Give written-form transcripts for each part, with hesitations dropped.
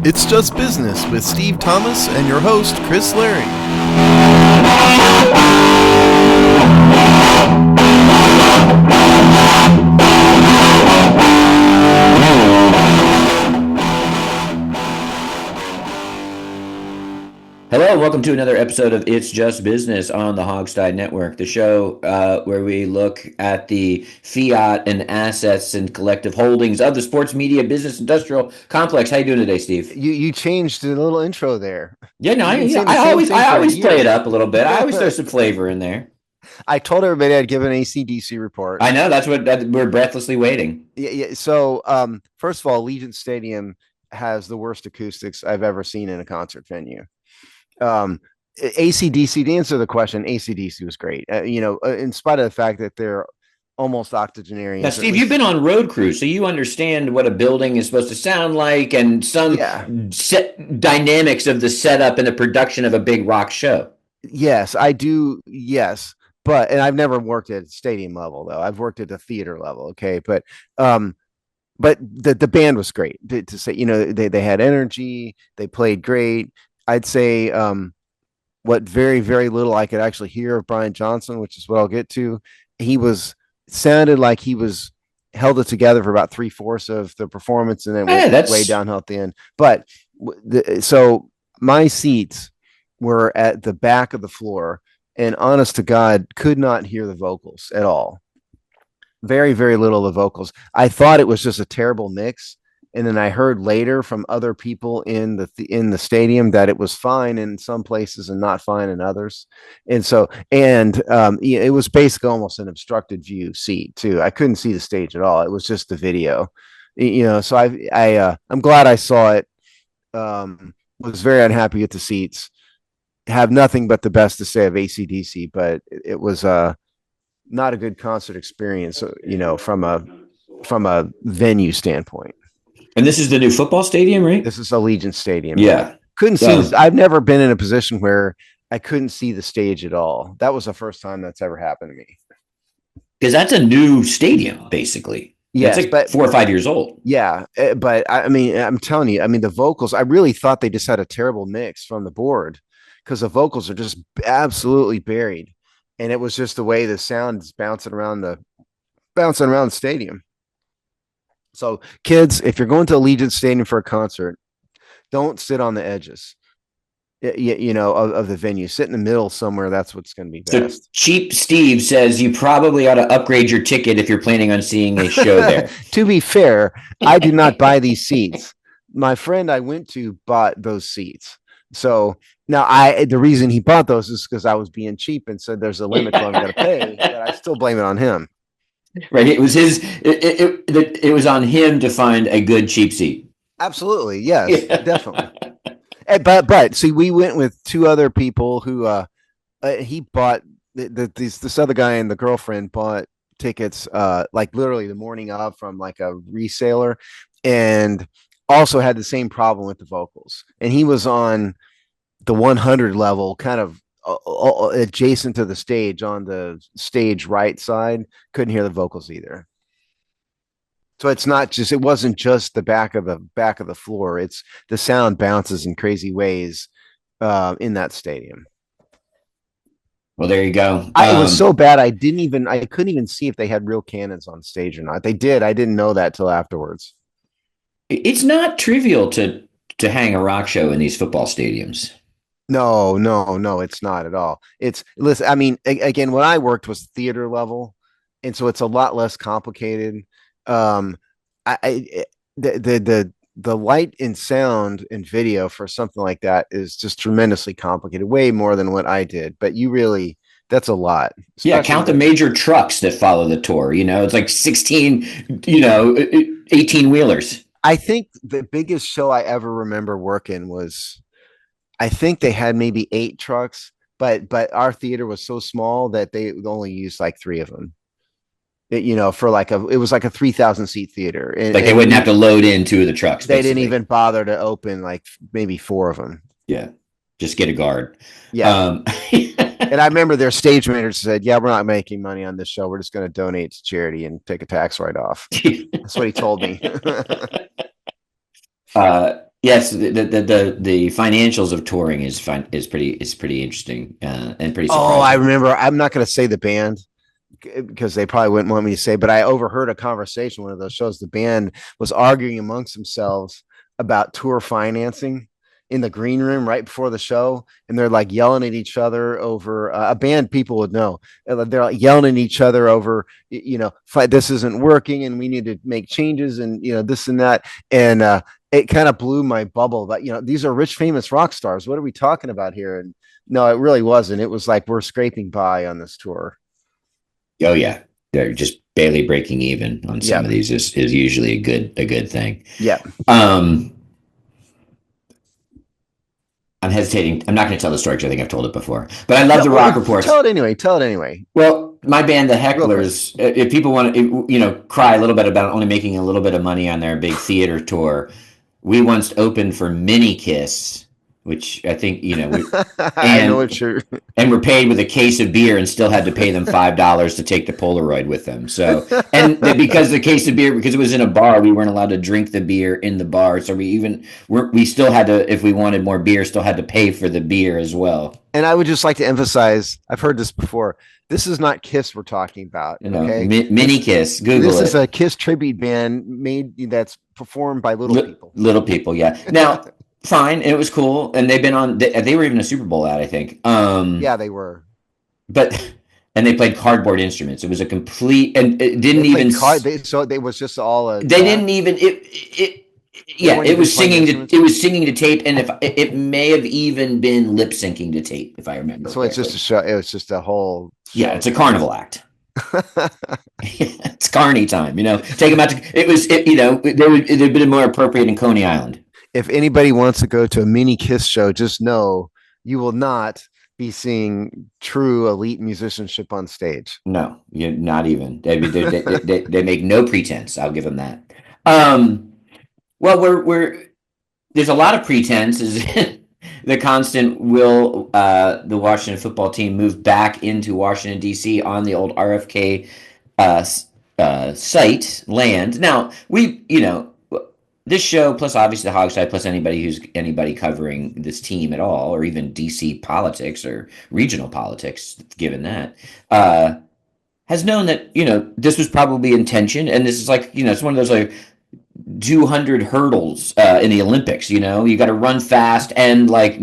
It's Just Business with Steve Thomas and your host, Chris Larry. Hello, welcome to another episode of It's Just Business on the Hogstide Network, the show where we look at the fiat and assets and collective holdings of the sports media business industrial complex. How you doing today, Steve? You changed the little intro there. Yeah, no, I always play it up a little bit. I always throw some flavor in there. I told everybody I'd give an AC/DC report. I know we're breathlessly waiting. Yeah. So, first of all, Allegiant Stadium has the worst acoustics I've ever seen in a concert venue. AC/DC, to answer the question, AC/DC was great. In spite of the fact that they're almost octogenarians. Now, Steve, you've been on road crew, so you understand what a building is supposed to sound like and some set dynamics of the setup and the production of a big rock show. Yes, I do. Yes. And I've never worked at stadium level, though. I've worked at the theater level. Okay. But the band was great to say, they had energy. They played great. I'd say what very, very little I could actually hear of Brian Johnson, which is what I'll get to. Sounded like he was held it together for about 3/4 of the performance, and then went way downhill at the end. But so my seats were at the back of the floor, and honest to God, could not hear the vocals at all. Very, very little of the vocals. I thought it was just a terrible mix. And then I heard later from other people in the stadium that it was fine in some places and not fine in others. And so, it was basically almost an obstructed view seat too. I couldn't see the stage at all. It was just the video, so I'm glad I saw it. Was very unhappy with the seats. Have nothing but the best to say of AC/DC, but it was not a good concert experience, from a venue standpoint. And this is the new football stadium, right? This is Allegiant Stadium. Yeah. Couldn't see. I've never been in a position where I couldn't see the stage at all. That was the first time that's ever happened to me. Because that's a new stadium, basically. Yes, it's like 4 or 5 years old. Yeah, but I'm telling you, the vocals, I really thought they just had a terrible mix from the board because the vocals are just absolutely buried. And it was just the way the sound is bouncing around the stadium. So kids, if you're going to Allegiant Stadium for a concert, don't sit on the edges, of the venue. Sit in the middle somewhere. That's what's going to be best. So Cheap Steve says you probably ought to upgrade your ticket if you're planning on seeing a show there. To be fair, I did not buy these seats. My friend I went to bought those seats. So now the reason he bought those is because I was being cheap and said there's a limit to what I'm going to pay, but I still blame it on him. Right. It was it was on him to find a good cheap seat. Absolutely. Yes, definitely. But see, we went with two other people who he bought this other guy and the girlfriend bought tickets like literally the morning of from like a reseller, and also had the same problem with the vocals. And he was on the 100 level, kind of adjacent to the stage on the stage right side. Couldn't hear the vocals either. So it wasn't just the back of the floor. It's the sound bounces in crazy ways in that stadium. Well, there you go. It was so bad I couldn't even see if they had real cannons on stage or not. They did. I didn't know that till afterwards. It's not trivial to hang a rock show in these football stadiums. No, it's not at all. Listen, again, when I worked was theater level, and so it's a lot less complicated. The light and sound and video for something like that is just tremendously complicated, way more than what I did. But that's a lot. Yeah, count the major trucks that follow the tour. It's like 16, 18 wheelers. I think the biggest show I ever remember working was, I think they had maybe 8 trucks, but our theater was so small that they only used like 3 of them. It was like a 3,000 seat theater. They wouldn't have to load in 2 of the trucks. They didn't even bother to open like maybe 4 of them. Yeah. Just get a guard. Yeah. And I remember their stage manager said, "Yeah, we're not making money on this show. We're just going to donate to charity and take a tax write-off." That's what he told me. Yes, the financials of touring is pretty interesting and pretty Oh, I surprising. remember. I'm not going to say the band because they probably wouldn't want me to say, but I overheard a conversation, one of those shows. The band was arguing amongst themselves about tour financing in the green room right before the show, and they're like yelling at each other over a band people would know. They're like yelling at each other over, this isn't working, and we need to make changes, and this and that, and it kind of blew my bubble. That these are rich, famous rock stars. What are we talking about here? And no, it really wasn't. It was like we're scraping by on this tour. Oh yeah, they're just barely breaking even on some Yeah. of these is usually a good thing. Yeah. Um, I'm hesitating. I'm not going to tell the story because I think I've told it before. But I love Tell, the well, rock reports. tell it anyway. Tell it anyway. Well, my band, the Real quick. Hecklers, if people want to, cry a little bit about only making a little bit of money on their big theater tour, we once opened for Mini Kiss, which I think we I know and it's your. and were paid with a case of beer and still had to pay them $5 to take the Polaroid with them. So because the case of beer because it was in a bar, we weren't allowed to drink the beer in the bar. So we still had to if we wanted more beer, still had to pay for the beer as well. And I would just like to emphasize. I've heard this before. This is not Kiss we're talking about. Okay, Mini Kiss. Google this is it. a Kiss tribute band made that's performed by little people. Little people, yeah. Now, fine, it was cool, and they've been on. They were even a Super Bowl ad, I think. Yeah, they were. But and they played cardboard instruments. It was a complete, and it They didn't even. played card. They was just all a They track. didn't even it. They Yeah, weren't even playing instruments. it was singing to tape, and if it may have even been lip syncing to tape, if I remember So it's just correctly. a show. It was just a whole Yeah, show it's a piece. carnival act. It's carny time, Take them out to. It was, there'd been more appropriate in Coney Island. If anybody wants to go to a mini Kiss show, just know you will not be seeing true elite musicianship on stage. No, you're not even. They make no pretense. I'll give them that. Um, well, we're there's a lot of pretenses. The constant will the Washington football team move back into Washington D.C. on the old RFK uh, site land. Now this show plus obviously the Hogside plus anybody covering this team at all or even DC politics or regional politics given that uh, has known that this was probably intention and this is like it's one of those like 200 hurdles in the Olympics. You got to run fast and like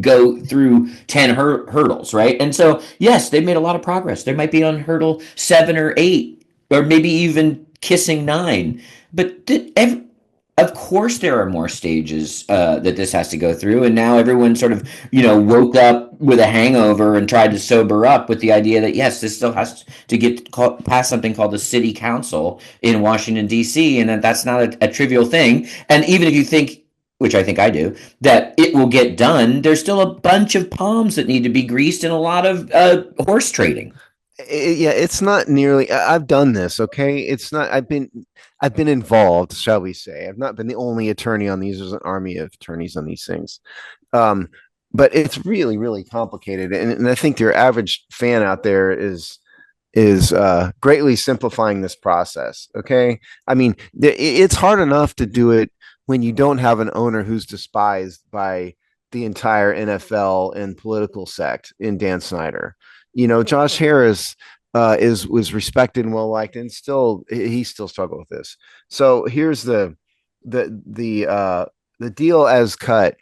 go through 10 hurdles, right? And so, yes, they've made a lot of progress. They might be on hurdle 7 or 8, or maybe even kissing 9. But of course, there are more stages that this has to go through, and now everyone sort of, woke up with a hangover and tried to sober up with the idea that yes, this still has to get past something called the City Council in Washington D.C., and that's not a trivial thing. And even if you think, which I think I do, that it will get done, there's still a bunch of palms that need to be greased and a lot of horse trading. Yeah, it's not nearly. I've done this. Okay, it's not. I've been involved, shall we say? I've not been the only attorney on these. There's an army of attorneys on these things. Um, but it's really, really complicated, and I think your average fan out there is greatly simplifying this process. Okay, I mean, it's hard enough to do it when you don't have an owner who's despised by the entire NFL and political sect in Dan Snyder. Josh Harris is was respected and well liked, and still he still struggled with this. So here's the the uh, the deal as cut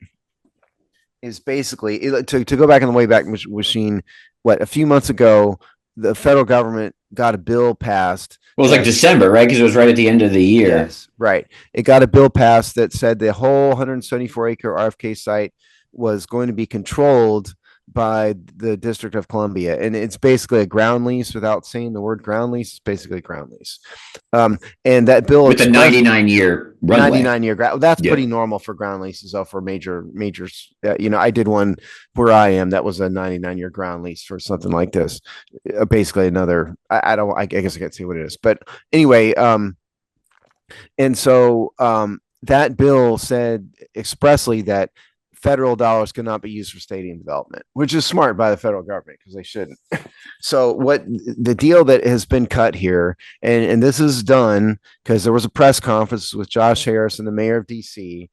is basically to go back in the way back machine. What a few months ago, the federal government got a bill passed Well, it was like that December, right? Because it was right at the end of the year. yes, right. It got a bill passed that said the whole 174-acre RFK site was going to be controlled by the District of Columbia. And it's basically a ground lease without saying the word ground lease. It's basically a ground lease. And that bill With a expressed 99-year runway. 99-year ground. That's Yeah. pretty normal for ground leases, though, for major. I did one where I am that was a 99-year ground lease for something like this. Basically, another. I don't. I guess I can't say what it is, but anyway. And so that bill said expressly that federal dollars cannot be used for stadium development, which is smart by the federal government because they shouldn't. So what the deal that has been cut here, and this is done because there was a press conference with Josh Harris and the mayor of DC.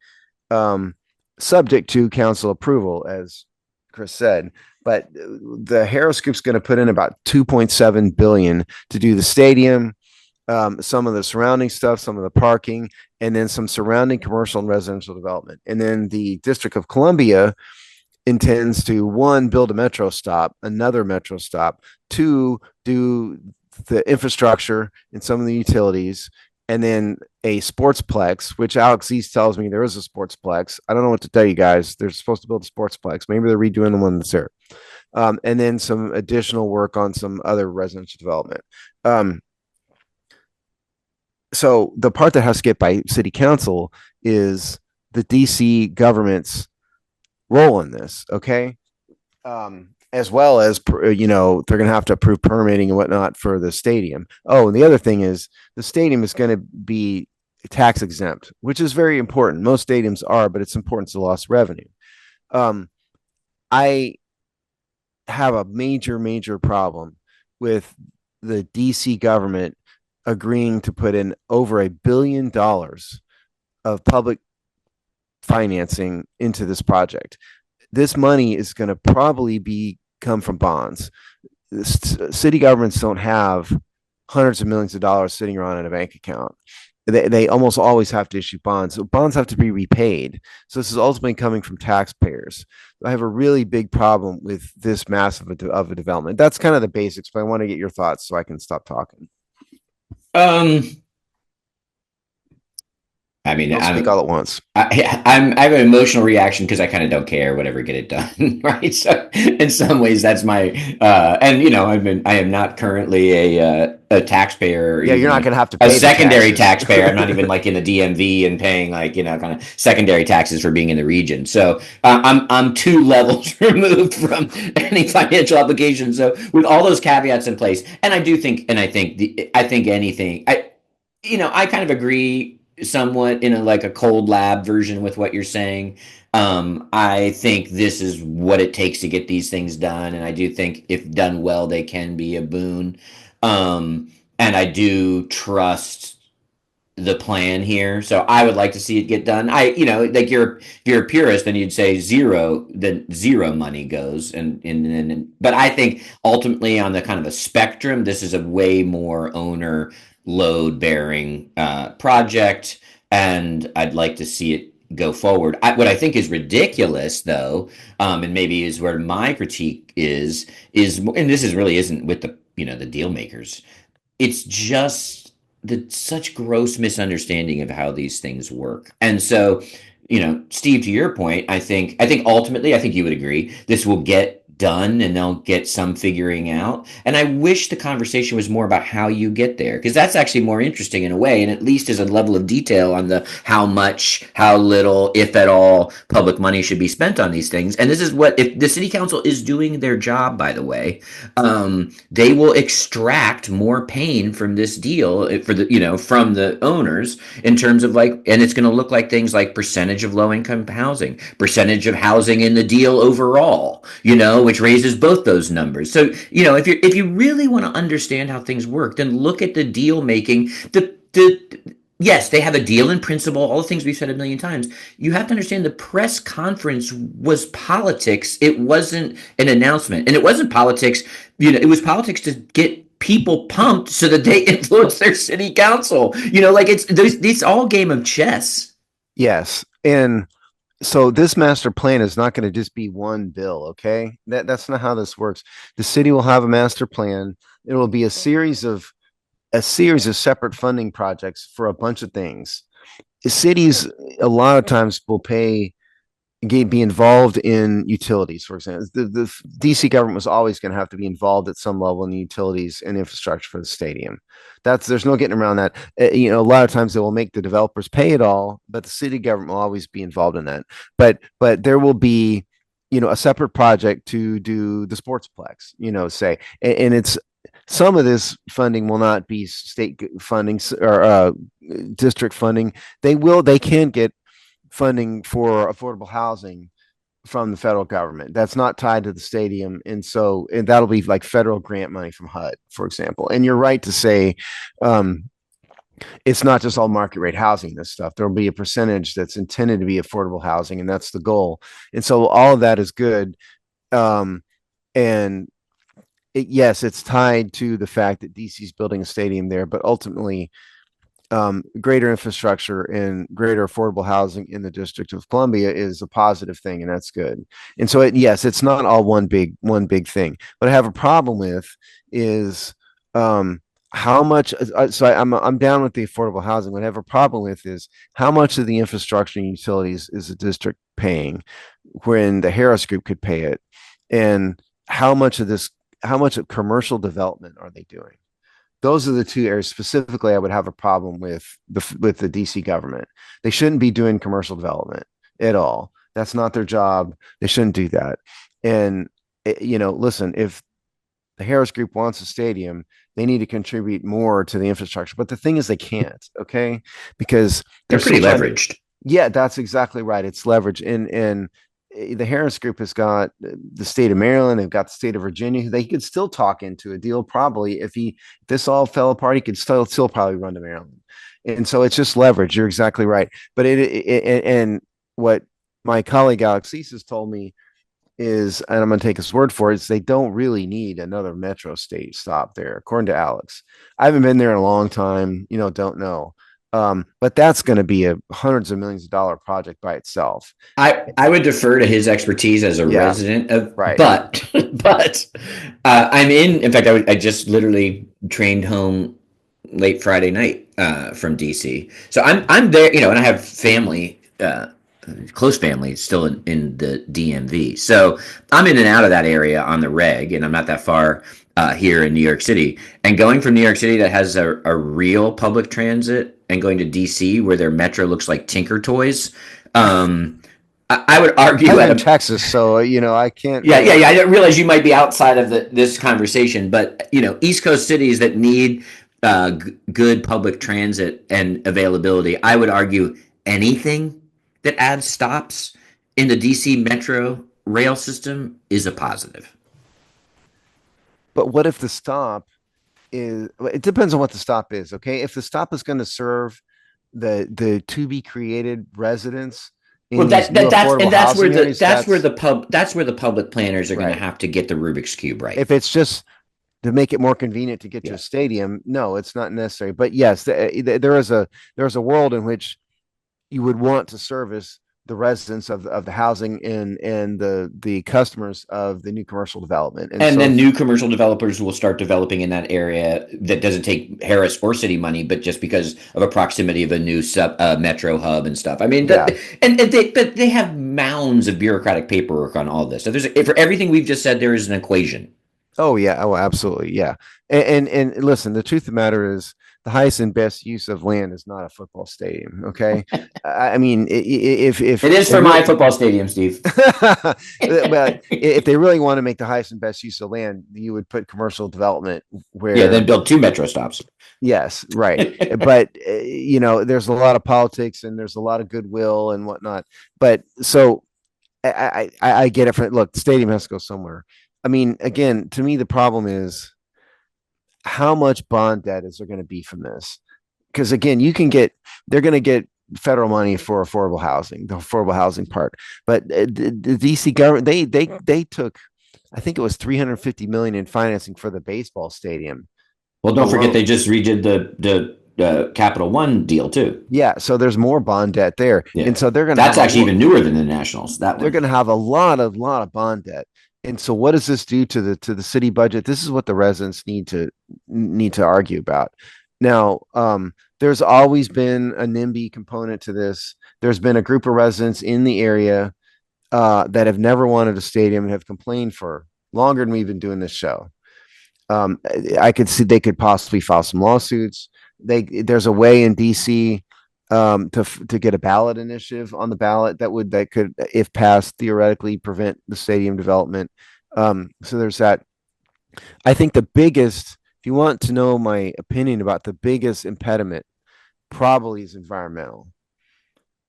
um, subject to council approval, as Chris said. But the Harris Group's going to put in about 2.7 billion to do the stadium, some of the surrounding stuff, some of the parking, and then some surrounding commercial and residential development. And then the District of Columbia intends to, one, build a metro stop, another metro stop, two, do the infrastructure and some of the utilities, and then a sportsplex, which Alex East tells me there is a sportsplex. I don't know what to tell you guys. They're supposed to build a sportsplex. Maybe they're redoing the one that's there. And then some additional work on some other residential development. Um, so the part that has to get by city council is the DC government's role in this. Okay. As well as, they're going to have to approve permitting and whatnot for the stadium. Oh, and the other thing is the stadium is going to be tax exempt, which is very important. Most stadiums are, but it's important to lost revenue. Um, I have a major problem with the DC government agreeing to put in over $1 billion of public financing into this project. This money is going to probably come from bonds. City governments don't have hundreds of millions of dollars sitting around in a bank account. They almost always have to issue bonds. So bonds have to be repaid. So this is ultimately coming from taxpayers. I have a really big problem with this massive of a development. That's kind of the basics, but I want to get your thoughts so I can stop talking. Um, I mean, Don't speak all at once. I have an emotional reaction because I kind of don't care, whatever, get it done, right? So in some ways, that's my and I am not currently a taxpayer, or Yeah, you're not even going to have to a pay the secondary taxes. taxpayer. I'm not even like in the DMV and paying like kind of secondary taxes for being in the region. So I'm two levels removed from any financial obligation. So with all those caveats in place, and I do think, and I think anything I kind of agree somewhat in a like a cold lab version with what you're saying. I think this is what it takes to get these things done, and I do think if done well, they can be a boon. And I do trust the plan here. So I would like to see it get done. Like if you're a purist, then you'd say zero, then zero money goes. But I think ultimately on the kind of a spectrum, this is a way more owner load bearing project. And I'd like to see it go forward. What I think is ridiculous though, and maybe is where my critique and this is really isn't with the deal makers. It's just such gross misunderstanding of how these things work. And so, Steve, to your point, I think ultimately, I think you would agree, this will get done and they'll get some figuring out. And I wish the conversation was more about how you get there, because that's actually more interesting in a way, and at least is a level of detail on the how much, how little, if at all, public money should be spent on these things. And this is what, if the city council is doing their job, by the way, they will extract more pain from this deal from the owners in terms of and it's going to look like things like percentage of low income housing, percentage of housing in the deal overall, which raises both those numbers. So, if you really want to understand how things work, then look at the deal making. Yes, they have a deal in principle, all the things we've said a million times. You have to understand the press conference was politics. It wasn't an announcement. And it wasn't politics, it was politics to get people pumped so that they influence their city council. It's all game of chess. Yes. And so this master plan is not going to just be one bill, okay? That's not how this works. The city will have a master plan. It will be a series of separate funding projects for a bunch of things. The cities a lot of times will be involved in utilities, for example. The DC government was always going to have to be involved at some level in the utilities and infrastructure for the stadium. There's no getting around that. A lot of times they will make the developers pay it all, but the city government will always be involved in that. But there will be, a separate project to do the sportsplex. Say, and it's some of this funding will not be state funding or district funding. They can get funding for affordable housing from the federal government. That's not tied to the stadium. And that'll be like federal grant money from HUD, for example. And you're right to say, um, It's not just all market rate housing, this stuff. There'll be a percentage that's intended to be affordable housing, and that's the goal. And so all of that is good. Um, and yes, it's tied to the fact that DC's building a stadium there, but ultimately, greater infrastructure and greater affordable housing in the District of Columbia is a positive thing, and that's good. And so, yes, it's not all one big thing. What I have a problem with is um, how much. I'm down with the affordable housing. What I have a problem with is how much of the infrastructure and utilities is the district paying, when the Harris Group could pay it, and how much of commercial development are they doing? Those are the two areas specifically I would have a problem with the DC government. They shouldn't be doing commercial development at all. That's not their job. They shouldn't do that. And listen, if the Harris Group wants a stadium, they need to contribute more to the infrastructure. But the thing is, they can't. Okay, because they're They're still pretty trying to. leveraged. Yeah, that's exactly right. It's leverage, and the Harris Group has got the state of Maryland. They've got the state of Virginia. They could still talk into a deal probably if this all fell apart. He could still probably run to Maryland, and so it's just leverage. You're exactly right. But and what my colleague Alex Cease has told me is, and I'm going to take his word for it, is they don't really need another metro state stop there, according to Alex. I haven't been there in a long time, don't know. But that's going to be a hundreds of millions of dollar project by itself. I would defer to his expertise as a Yeah, resident of, right. but I'm in fact, I just literally trained home late Friday night from DC. So I'm there, and I have family, close family still in the DMV. So I'm in and out of that area on the reg, and I'm not that far here in New York City. And going from New York City that has a real public transit and going to DC where their metro looks like Tinker Toys. I would I argue live at in a Texas, so I can't yeah, yeah, really. yeah. I realize you might be outside of this conversation, but East Coast cities that need good public transit and availability, I would argue anything that adds stops in the DC Metro rail system is a positive. But what if the stop is? It depends on what the stop is. Okay, if the stop is going to serve the to be created residents Well, in these new affordable housing areas, that's where the public planners are going to right. have to get the Rubik's cube right. If it's just to make it more convenient to get to a Yeah. stadium, no, it's not necessary. But yes, there is a world in which you would want to service the residents of the housing and the customers of the new commercial development. And And so then new commercial developers will start developing in that area that doesn't take Harris or city money, but just because of a proximity of a new metro hub and stuff. I mean, yeah. but they have mounds of bureaucratic paperwork on all this. So for everything we've just said, there is an equation. Oh yeah. Oh, absolutely. Yeah. And listen, the truth of the matter is the highest and best use of land is not a football stadium. Okay. I mean, It if is they for my really, football stadium, Steve. but if they really want to make the highest and best use of land, you would put commercial development Yeah, then where. build two metro stops. Yes, right. But there's a lot of politics and there's a lot of goodwill and whatnot. But so I get it. Look, the stadium has to go somewhere. I mean, again, to me, the problem is how much bond debt is there going to be from this? Because again, they're going to get federal money for affordable housing, the affordable housing part. But the DC government, they took, I think it was 350 million in financing for the baseball stadium Well, don't forget they alone. just redid the Capital One deal too. Yeah, so there's more bond debt there, Yeah, and so they're going to that's have a actually even newer than the Nationals. That they're one. going to have a lot of bond debt. And so, what does this do to the city budget? This is what the residents need to argue about. Now, there's always been a NIMBY component to this. There's been a group of residents in the area that have never wanted a stadium and have complained for longer than we've been doing this show. um, I could see they could possibly file some lawsuits. There's a way in DC to get a ballot initiative on the ballot that could, if passed, theoretically prevent the stadium development. So there's that. I think the biggest, if you want to know my opinion about the biggest impediment, probably is environmental.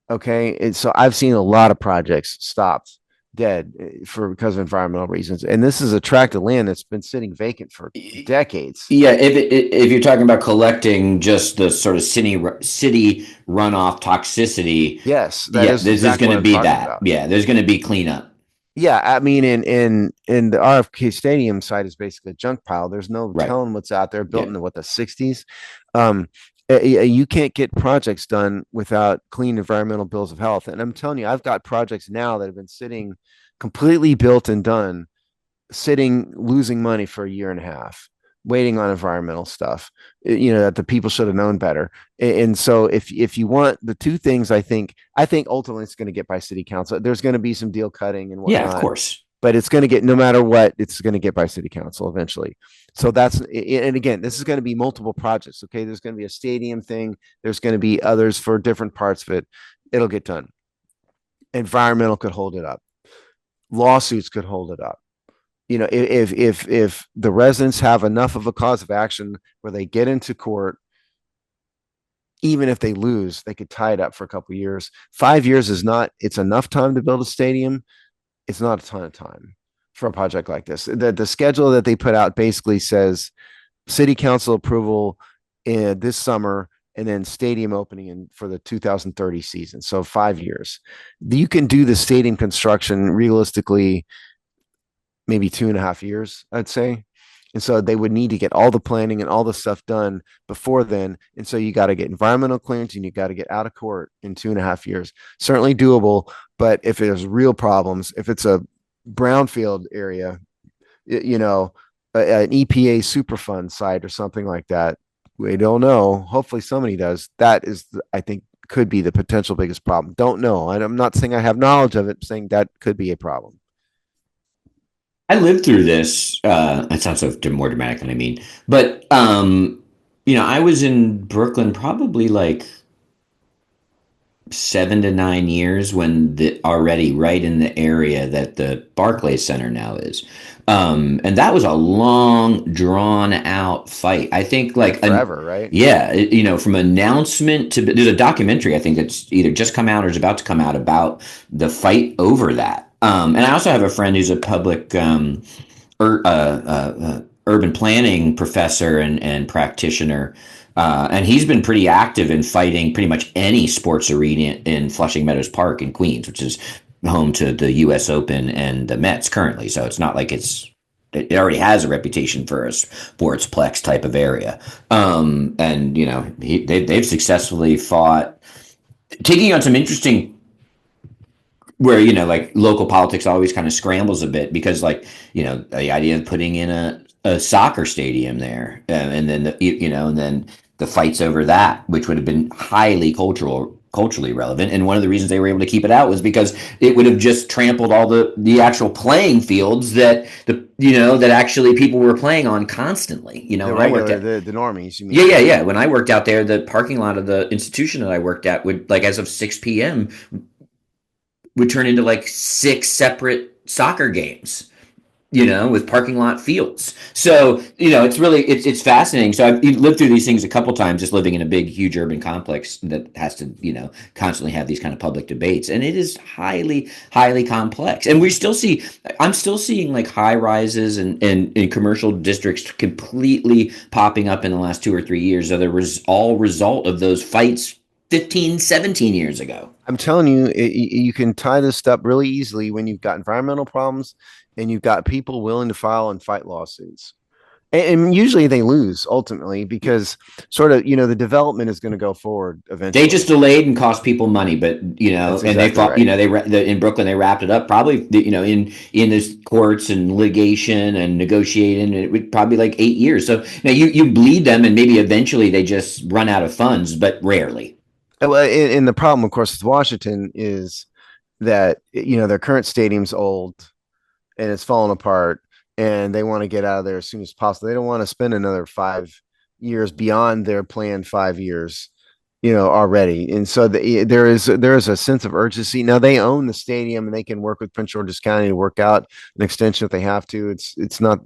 Okay, and so I've seen a lot of projects stopped dead for because of environmental reasons. And this is a tract of land that's been sitting vacant for decades. Yeah, if you're talking about collecting just the sort of city runoff toxicity, Yes, that yeah, is this is exactly going what to I'm be talking that. about. Yeah, there's going to be cleanup. Yeah, I mean, in the RFK Stadium site is basically a junk pile. There's no Right. telling what's out there. Built Yeah. in the what the '60s. Um, you can't get projects done without clean environmental bills of health. And I'm telling you, I've got projects now that have been sitting completely built and done sitting losing money for a year and a half waiting on environmental stuff, that the people should have known better. And so if you want the two things, I think ultimately it's going to get by city council. There's going to be some deal cutting and Yeah, of whatnot, course. but it's going to get, no matter what, it's going to get by city council eventually. So and again, this is going to be multiple projects. Okay, there's going to be a stadium thing, there's going to be others for different parts of it. It'll get done. Environmental could hold it up, lawsuits could hold it up. If the residents have enough of a cause of action where they get into court, even if they lose, they could tie it up for a couple of years. 5 years is not, it's enough time to build a stadium. It's not a ton of time for a project like this. The schedule that they put out basically says city council approval in this summer and then stadium opening for the 2030 season. So 5 years. You can do the stadium construction realistically maybe 2.5 years, I'd say. And so they would need to get all the planning and all the stuff done before then. And so you got to get environmental clearance and you got to get out of court in 2.5 years. Certainly doable, but if there's real problems, if it's a brownfield area, you know, an EPA Superfund site or something like that, we don't know. Hopefully somebody does. That is, I think, could be the potential biggest problem. Don't know. I'm not saying I have knowledge of it, I'm saying that could be a problem. I lived through this. It sounds so more dramatic than I mean, but I was in Brooklyn probably like 7 to 9 years when the already right in the area that the Barclays Center now is. And that was a long, drawn out fight. I think Like like an forever, right? yeah, from announcement to there's a documentary I think that's either just come out or is about to come out about the fight over that. And I also have a friend who's a public urban planning professor and practitioner. And he's been pretty active in fighting pretty much any sports arena in Flushing Meadows Park in Queens, which is home to the U.S. Open and the Mets currently. So it's not like it already has a reputation for a sportsplex type of area. And they've successfully fought, taking on some interesting where like local politics always kind of scrambles a bit because like the idea of putting in a soccer stadium there and then and then the fights over that which would have been highly culturally relevant, and one of the reasons they were able to keep it out was because it would have just trampled all the actual playing fields that that actually people were playing on constantly. The When I worked regular, at the normies, you yeah, mean, yeah, right? yeah. When I worked out there, the parking lot of the institution that I worked at would, like, as of 6 p.m., would turn into like six separate soccer games, with parking lot fields. So, it's fascinating. So I've lived through these things a couple times, just living in a big, huge urban complex that has to, constantly have these kind of public debates. And it is highly, highly complex. And I'm still seeing like high rises and in commercial districts completely popping up in the last 2 or 3 years. So there was all result of those fights 15, 17 years ago. I'm telling you, you can tie this up really easily when you've got environmental problems and you've got people willing to file and fight lawsuits. And usually they lose ultimately because sort of, the development is going to go forward They just eventually. delayed and cost people money, but That's and they exactly fought. right. In Brooklyn they wrapped it up probably. In this courts and litigation and negotiating, it would probably like 8 years. So now you bleed them, and maybe eventually they just run out of funds, but rarely. Well, and the problem, of course, with Washington is that, their current stadium's old and it's falling apart and they want to get out of there as soon as possible. They don't want to spend another 5 years beyond their planned 5 years, already. And so there is a sense of urgency. Now they own the stadium and they can work with Prince George's County to work out an extension if they have to. It's not,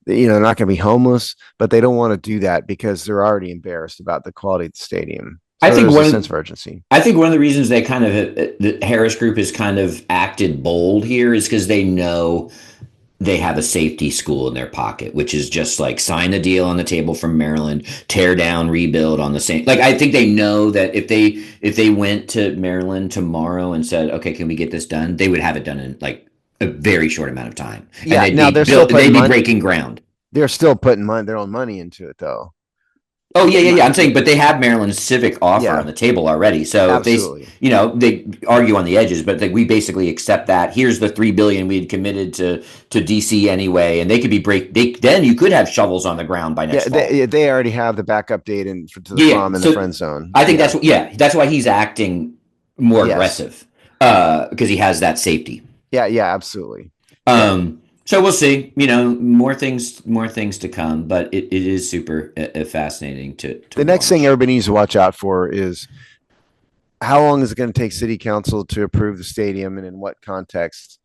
they're not going to be homeless, but they don't want to do that because they're already embarrassed about the quality of the stadium. I So think there's a one sense of of urgency. I think one of the reasons they kind of the Harris Group has kind of acted bold here is because they know they have a safety school in their pocket, which is just like sign a deal on the table from Maryland, tear down, rebuild on the same. Like I think they know that if they went to Maryland tomorrow and said, okay, can we get this done? They would have it done in like a very short amount of time, and Yeah. Now they're still putting they'd be money. breaking ground. They're still putting their own money into it, though. Oh yeah, yeah, yeah. I'm saying, Yeah. but they have Maryland's civic offer on Yeah. the table already. So if Absolutely. they argue on the edges, but we basically accept that. Here's the 3 billion we had committed to DC anyway, and they could be break. Then you could have shovels on the ground by Yeah. next fall. They already have the backup date to the Yeah, yeah. prom and the So friend zone. I think Yeah. that's why he's acting more Yes. aggressive because he has that safety. Yeah. Yeah. Absolutely. Yeah. So we'll see. More things to come, but it is super fascinating to The next thing watch. everybody needs to watch out for is how long is it going to take city council to approve the stadium and in what context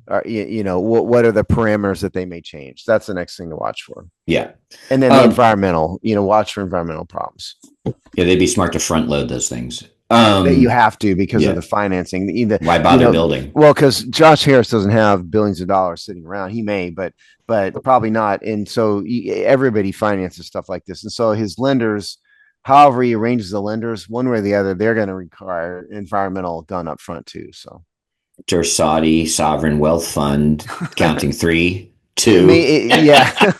are what are the parameters that they may change. That's the next thing to watch for. Yeah. And then the Um, environmental, watch for environmental problems Yeah, they'd be smart to front load those things. that you have to because of Yeah. the financing. The Why you bother know building? well, because Josh Harris doesn't have billions of dollars sitting around. He may, but probably not. And so everybody finances stuff like this. And so his lenders, however he arranges the lenders, one way or the other, they're going to require environmental done up front too. So Your Saudi sovereign wealth fund, counting three, I two. mean, yeah,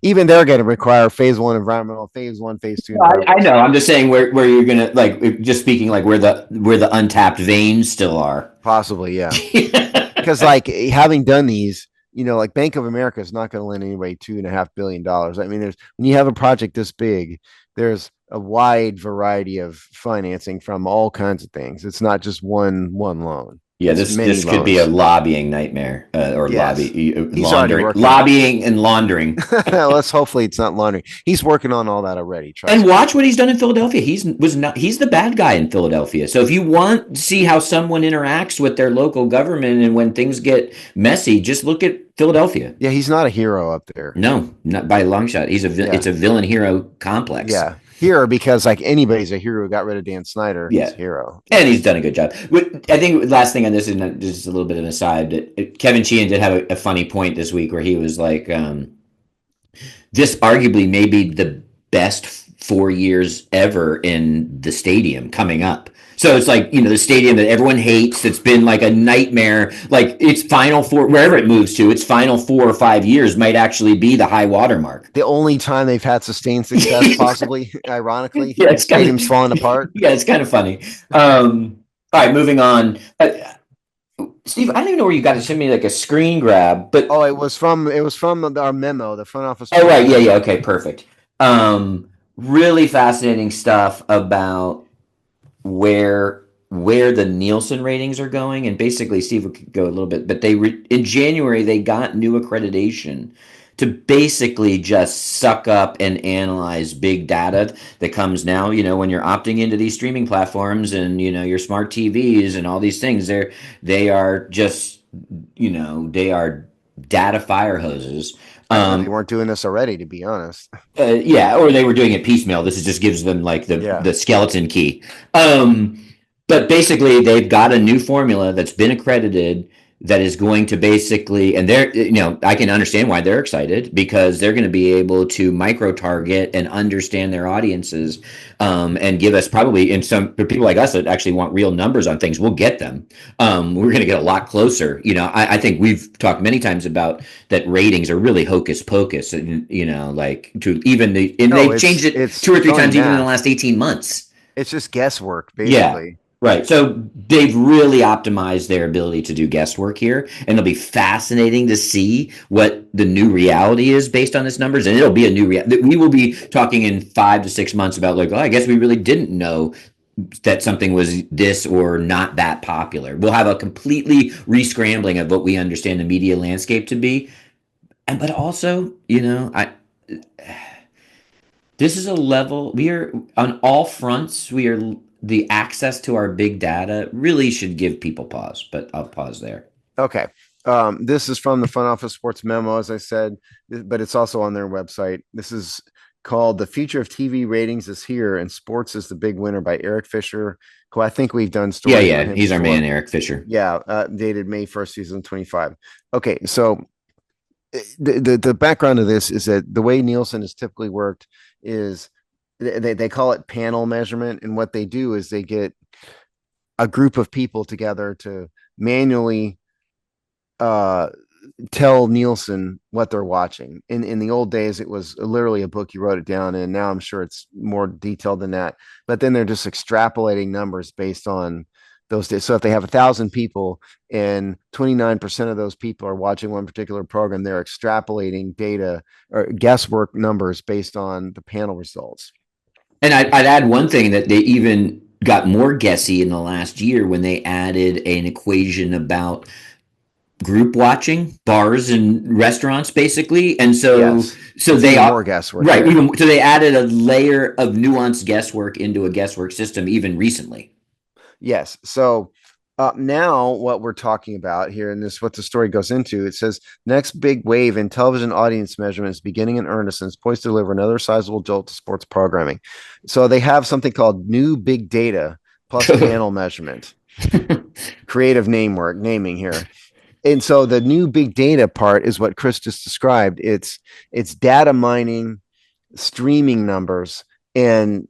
even they're going to require phase one environmental, phase one, phase two I environmental know. stuff. I'm just saying where you're gonna like just speaking like where the untapped veins still are. Possibly, yeah. Because like having done these, like Bank of America is not going to lend anybody $2.5 billion. I mean, there's when you have a project this big, there's a wide variety of financing from all kinds of things. It's not just one loan. Yeah, It's this many this could be a loans. lobbying nightmare or Yes, he's already laundering, working on. lobbying and laundering. Let's hopefully it's not laundering. He's working on all that already. And Trust me. watch what he's done in Philadelphia. He's the bad guy in Philadelphia. So if you want to see how someone interacts with their local government and when things get messy, just look at Philadelphia. Yeah, he's not a hero up there. No, not by a long shot. Yeah, It's a villain hero complex. yeah, hero because like anybody's a hero who got rid of Dan Snyder. He's Yeah, a hero. and Yeah. he's done a good job. I think last thing on this is just a little bit of an aside. Kevin Sheehan did have a funny point this week where he was like, "This arguably may be the best 4 years ever in the stadium coming up." So it's like the stadium that everyone hates. That's been like a nightmare. Like its final four, wherever it moves to, its final 4 or 5 years might actually be the high water mark. The only time they've had sustained success, possibly, ironically, Yeah, the stadium's falling apart. yeah, it's kind of funny. All right, moving on. Steve, I don't even know where you got to send me like a screen grab, but Oh, it was from our memo, the front office oh sports right, yeah, yeah, memo. okay, perfect. Really fascinating stuff about where the Nielsen ratings are going, and basically Steve could go a little bit, but in January they got new accreditation to basically just suck up and analyze big data that comes now. When you're opting into these streaming platforms and your smart TVs and all these things, they are just they are data fire hoses. I didn't know they weren't doing this already, to be honest. Yeah, or they were doing it piecemeal. This just gives them like the Yeah. the skeleton key. But basically, they've got a new formula that's been accredited that is going to basically, and I can understand why they're excited because they're going to be able to micro target and understand their audiences, and give us probably, and some for people like us that actually want real numbers on things, we'll get them. We're going to get a lot closer. I think we've talked many times about that ratings are really hocus pocus, and like to and No, they've it's changed it it's two or three phony times even in the math. last 18 months. It's just guesswork, Yeah. basically. Right. So they've really optimized their ability to do guesswork here, and it'll be fascinating to see what the new reality is based on this numbers. And it'll be a new reality. We will be talking in 5 to 6 months about like, oh, I guess we really didn't know that something was this or not that popular. We'll have a completely rescrambling of what we understand the media landscape to be. And but also, I this is a level we are on all fronts. We are the access to our big data really should give people pause, but I'll pause there. Okay. This is from the front office sports memo, as I said, but it's also on their website. This is called "The Future of TV Ratings Is Here, and Sports is the Big Winner" by Eric Fisher. Who I think we've done Yeah, stories on yeah, him he's our man, before. Eric Fisher. Yeah, dated May 1st, 2025. Okay, so the background of this is that the way Nielsen has typically worked is they call it panel measurement, and what they do is they get a group of people together to manually uh tell Nielsen what they're watching. In the old days, it was literally a book, you wrote it down, and now I'm sure it's more detailed than that. But then they're just extrapolating numbers based on those days. So if they have 1,000 people and 29% of those people are watching one particular program, they're extrapolating data or guesswork numbers based on the panel results. And I'd add one thing that they even got more guessy in the last year when they added an equation about group watching bars and restaurants basically, and Yes, so it's they even are more guesswork right, there. even so they added a layer of nuanced guesswork into a guesswork system even recently. Yes. So now what we're talking about here, and this is what the story goes into, it says next big wave in television audience measurement is beginning in earnest and is poised to deliver another sizable jolt to sports programming. So they have something called new big data plus panel measurement, creative naming here. And so the new big data part is what Chris just described. It's data mining, streaming numbers, and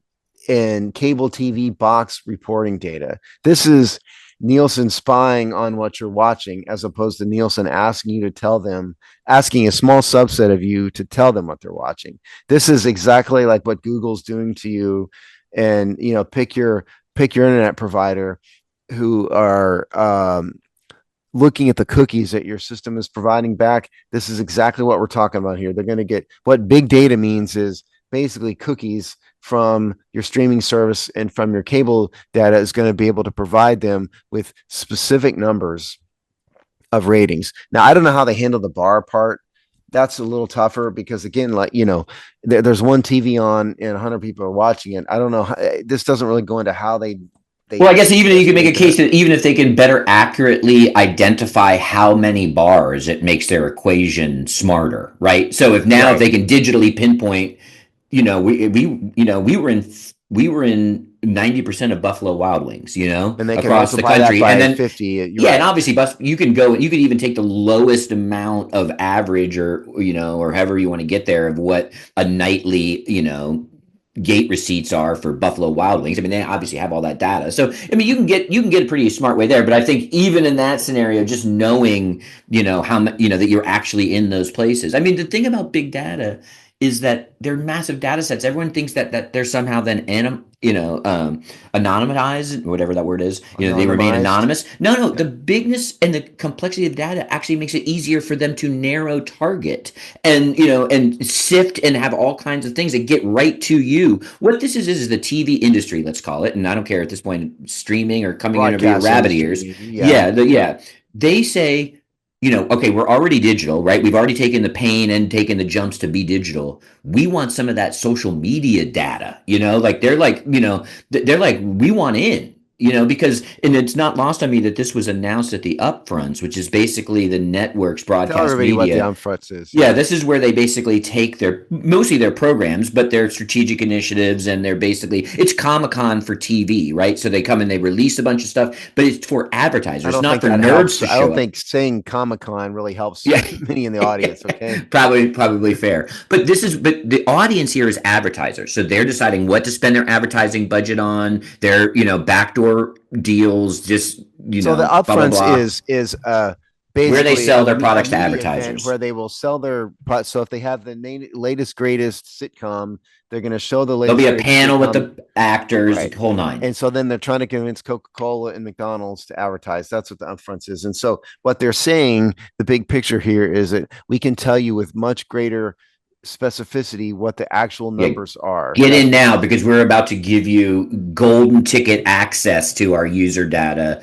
cable TV box reporting data. This is Nielsen spying on what you're watching, as opposed to Nielsen asking you to tell them, asking a small subset of you to tell them what they're watching. This is exactly like what Google's doing to you, and pick your internet provider who are looking at the cookies that your system is providing back. This is exactly what we're talking about here. They're going to get what big data means is basically cookies from your streaming service and from your cable data is going to be able to provide them with specific numbers of ratings. Now, I don't know how they handle the bar part. That's a little tougher because, again, like, there's one TV on and 100 people are watching it. I don't know. This doesn't really go into how Well, I they guess even you can make a estimate case that. that even if they can better accurately identify how many bars, it makes their equation smarter, right? So if Right. they can digitally pinpoint, we were in 90% of Buffalo Wild Wings, And they can across the multiply that country, and by then 50. You're yeah, and right. obviously, you could even take the lowest amount of average, or however you want to get there, of what a nightly, gate receipts are for Buffalo Wild Wings. I mean, they obviously have all that data. So, I mean, you can get a pretty smart way there. But I think even in that scenario, just knowing, that you're actually in those places. I mean, the thing about big data is that they're massive data sets. Everyone thinks that they're somehow then anonymized, whatever that word is. They remain Anonymized. anonymous. No, no, the Yeah. bigness and the complexity of data actually makes it easier for them to narrow target and sift and have all kinds of things that get right to you. What this is the TV industry, let's call it, and I don't care at this point, streaming or coming in over your Broadcast rabbit industry, ears. maybe. Yeah. Yeah, they say, okay, we're already digital, right? We've already taken the pain and taken the jumps to be digital. We want some of that social media data, like they're like, we want in, because, and it's not lost on me that this was announced at the upfronts, which is basically the network's Tell broadcast everybody what the media. upfronts is. Yeah, Yeah. this is where they basically take mostly their programs, but their strategic initiatives, and it's Comic-Con for TV, right? So they come and they release a bunch of stuff, but it's for I advertisers, don't not think for that nerds helps. to I show don't up. think saying Comic Con really helps Yeah. many in the audience. Okay. Probably fair. But the audience here is advertisers. So they're deciding what to spend their advertising budget on, their, backdoor deals, just, So the blah blah upfronts blah, is where they basically sell their a products to media event advertisers. where they will sell their. So if they have the latest greatest sitcom, they're going to show the There'll be latest a greatest panel with sitcom. the actors, the Right. whole nine. And so then they're trying to convince Coca-Cola and McDonald's to advertise. That's what the upfronts is. And so what they're saying, the big picture here is that we can tell you with much greater specificity what the actual Yeah, numbers are. get That's in what now they're because saying. we're about to give you golden ticket access to our user data,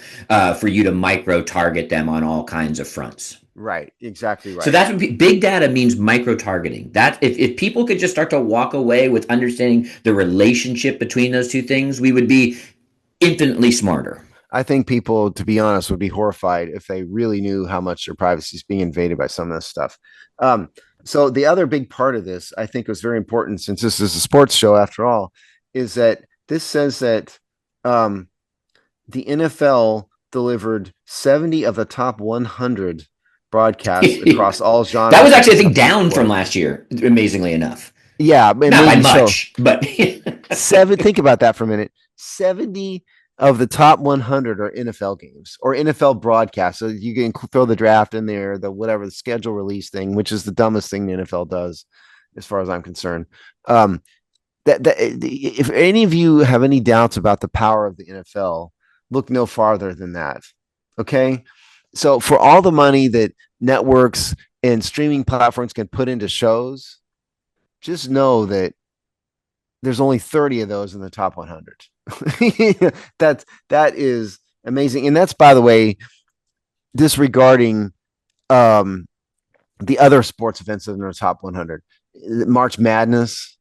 for you to micro target them on all kinds of fronts. Right. Exactly So right. that's what big data means, micro targeting. That if people could just start to walk away with understanding the relationship between those two things, we would be infinitely smarter. I think people, to be honest, would be horrified if they really knew how much their privacy is being invaded by some of this stuff. Um, So the other big part of this, I think, was very important since this is a sports show after all, is that this says that um, the NFL delivered 70 of the top 100 broadcasts across all That was genres of actually, I think, professional down from sport. last year, amazingly enough. Yeah, Not by maybe so. much, but Seven. Think about that for a minute. 70 of the top 100 are NFL games or NFL broadcasts. So you can throw the draft in there, the whatever the schedule release thing, which is the dumbest thing the NFL does, as far as I'm concerned. Um, that if any of you have any doubts about the power of the NFL, look no farther than that. Okay, so for all the money that networks and streaming platforms can put into shows, just know that there's only 30 of those in the top 100. That is amazing, and that's, by the way, disregarding um, the other sports events in the top 100. March Madness,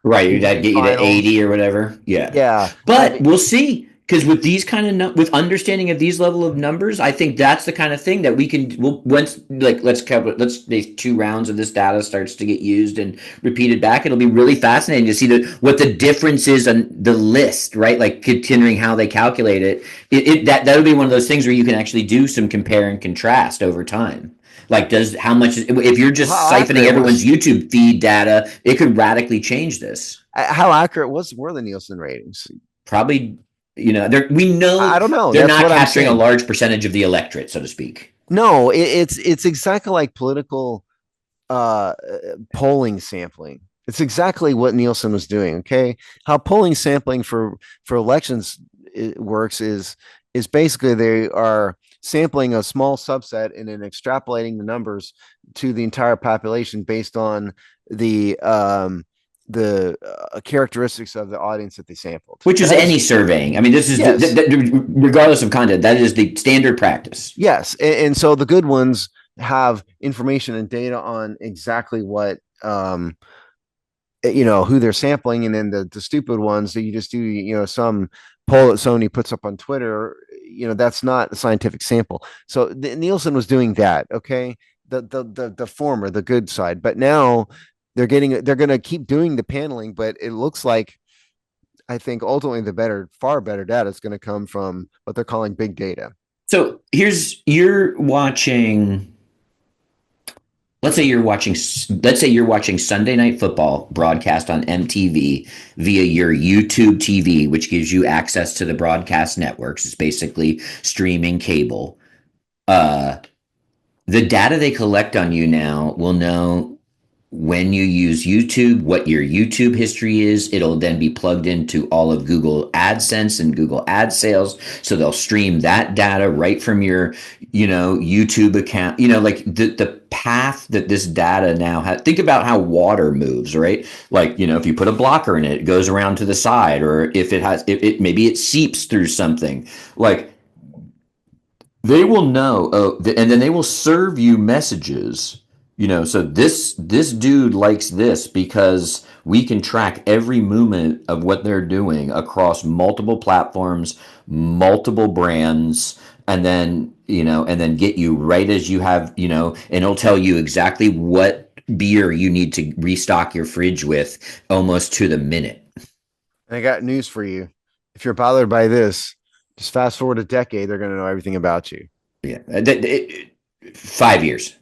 right, that'd NBA get you to Finals. 80 or whatever. Yeah, Yeah, I but mean, we'll see. Because with these kind of with understanding of these level of numbers, I think that's the kind of thing that we can. We'll once like let's cover. Let's these 2 rounds of this data starts to get used and repeated back. It'll be really fascinating to see what the difference is on the list, right? Like considering how they calculate it. That'll be one of those things where you can actually do some compare and contrast over time. Like, does how much if you're just how siphoning accurate everyone's was YouTube feed data, it could radically change this. how accurate was were the Nielsen ratings? Probably, we know I don't know. they're That's not what I'm capturing a saying. large percentage of the electorate, so to speak. No, it's exactly like political uh, polling sampling. It's exactly what Nielsen was doing. Okay, how polling sampling for elections works is basically they are sampling a small subset and then extrapolating the numbers to the entire population based on the characteristics of the audience that they sampled. Which is That is any surveying. I mean, this is yes, regardless of content, that is the standard practice. yes, and so the good ones have information and data on exactly what who they're sampling, and then the stupid ones that you just do some poll that Sony puts up on Twitter, that's not a scientific sample. So Nielsen was doing that. Okay, the former, the good side, but now they're going to keep doing the paneling, but it looks like I think ultimately far better data is going to come from what they're calling big data. So you're watching. Let's say you're watching Sunday Night Football broadcast on MTV via your YouTube TV, which gives you access to the broadcast networks. It's basically streaming cable. Uh, the data they collect on you now will know when you use YouTube, what your YouTube history is. It'll then be plugged into all of Google AdSense and Google Ad Sales. So they'll stream that data right from your, YouTube account. Like the path that this data now has. Think about how water moves, right? Like, if you put a blocker in it, it goes around to the side, or if maybe it seeps through something. Like, they will know, and then they will serve you messages. So this dude likes this because we can track every movement of what they're doing across multiple platforms, multiple brands, and then get you right as you have, and it'll tell you exactly what beer you need to restock your fridge with almost to the minute. And I got news for you. If you're bothered by this, just fast forward a decade, they're going to know everything about you. Yeah, 5 years.